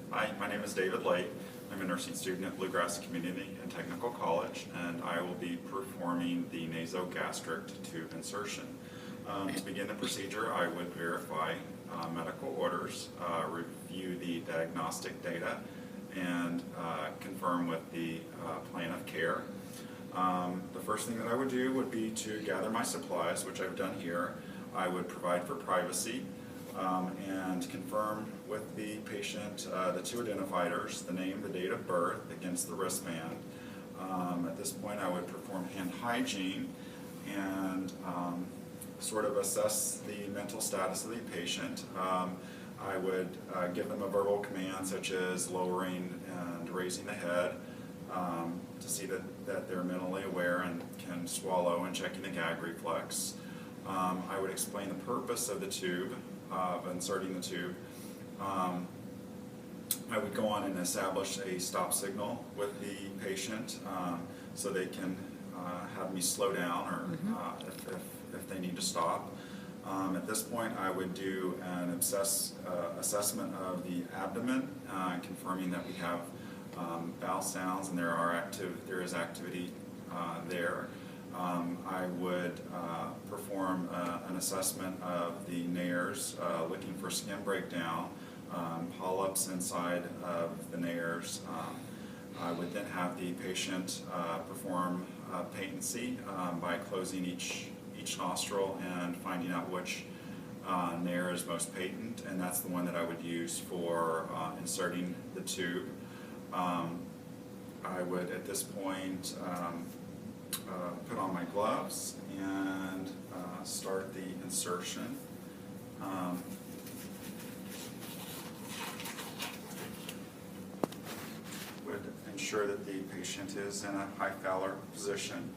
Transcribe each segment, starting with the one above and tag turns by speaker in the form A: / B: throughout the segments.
A: Hi, my name is David Lake. I'm a nursing student at Bluegrass Community and Technical College, and I will be performing the nasogastric tube insertion. To begin the procedure, I would verify medical orders, review the diagnostic data, and confirm with the plan of care. The first thing that I would do would be to gather my supplies, which I've done here. I would provide for privacy and confirm with the patient the two identifiers, the name, the date of birth, against the wristband. At this point, I would perform hand hygiene and sort of assess the mental status of the patient. I would give them a verbal command such as lowering and raising the head to see that they're mentally aware and can swallow, and checking the gag reflex. I would explain the purpose of the tube, of inserting the tube. I would go on and establish a stop signal with the patient so they can have me slow down or if they need to stop. At this point, I would do an assessment of the abdomen, confirming that we have bowel sounds and there is activity there. I would perform an assessment of the nares, looking for skin breakdown, polyps inside of the nares. I would then have the patient perform patency by closing each nostril and finding out which nair is most patent, and that's the one that I would use for inserting the tube. I would, at this point, put on my gloves and start the insertion. Would ensure that the patient is in a high Fowler position.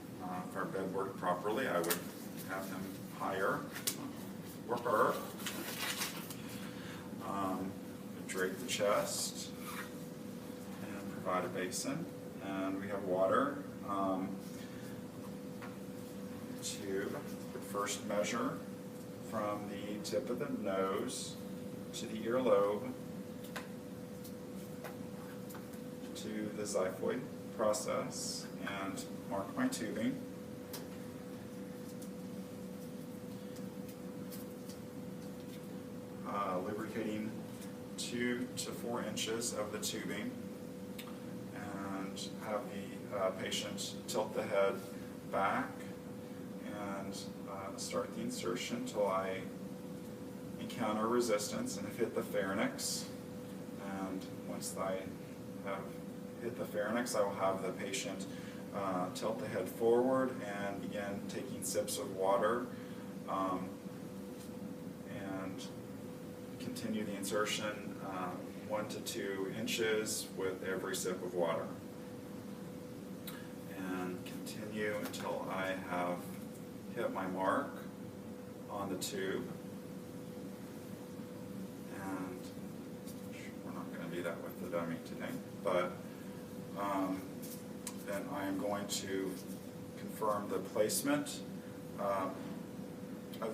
A: If our bed worked properly, I would have them higher or her. Drape the chest and provide a basin. And we have water. Tube would first measure from the tip of the nose to the earlobe to the xiphoid process and mark my tubing. Lubricating 2 to 4 inches of the tubing, and have the patient tilt the head back and start the insertion until I encounter resistance and have hit the pharynx. And once I have hit the pharynx, I will have the patient tilt the head forward and begin taking sips of water, and continue the insertion 1 to 2 inches with every sip of water. And continue until I have hit my mark on the tube. And we're not going to do that with the dummy today, but then I am going to confirm the placement of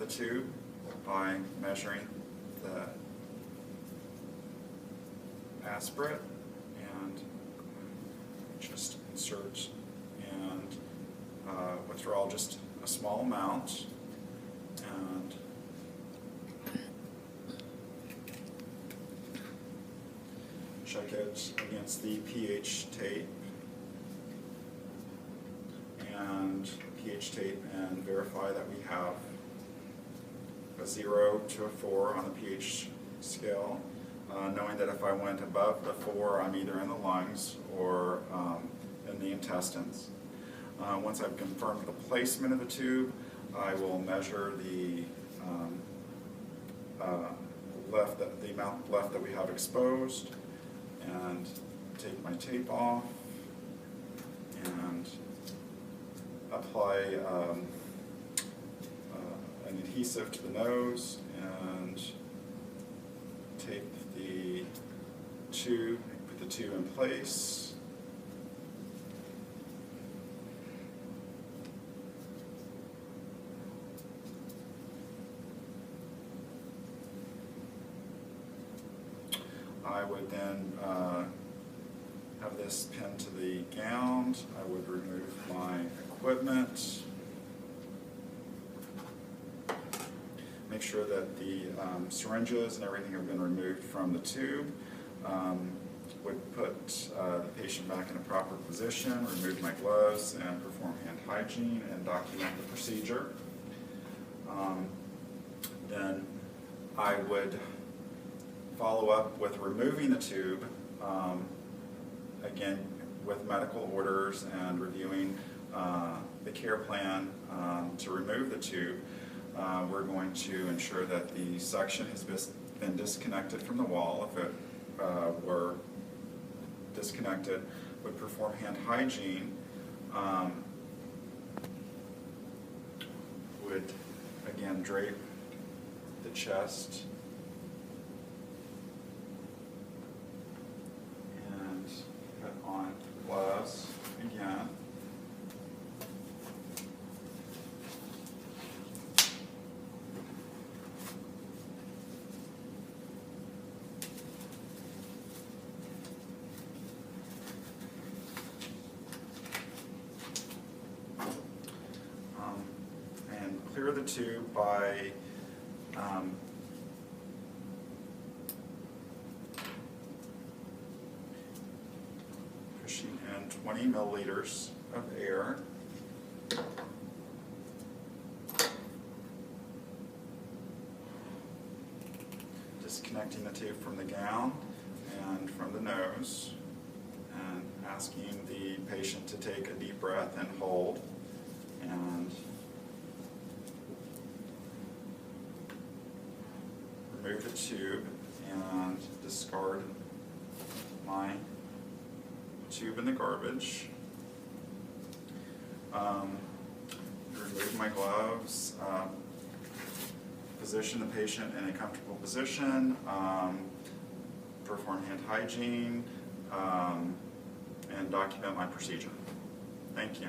A: the tube by measuring the aspirate and just insert and withdraw just a small amount, and check it against the pH tape and verify that we have a 0 to a 4 on the pH scale, knowing that if I went above the 4, I'm either in the lungs or in the intestines. Once I've confirmed the placement of the tube, I will measure the amount left that we have exposed, and take my tape off and apply an adhesive to the nose and tape the tube, put the tube in place. I would then have this pinned to the gown. I would remove my equipment. Make sure that the syringes and everything have been removed from the tube. Would put the patient back in a proper position, remove my gloves, and perform hand hygiene and document the procedure. Then I would follow up with removing the tube, again with medical orders and reviewing the care plan to remove the tube. We're going to ensure that the suction has been disconnected from the wall. If it were disconnected, would perform hand hygiene, would again drape the chest and put on gloves again. Clear the tube by pushing in 20 milliliters of air. Disconnecting the tube from the gown and from the nose, and asking the patient to take a deep breath and hold, and remove the tube and discard my tube in the garbage. Remove my gloves, position the patient in a comfortable position, perform hand hygiene, and document my procedure. Thank you.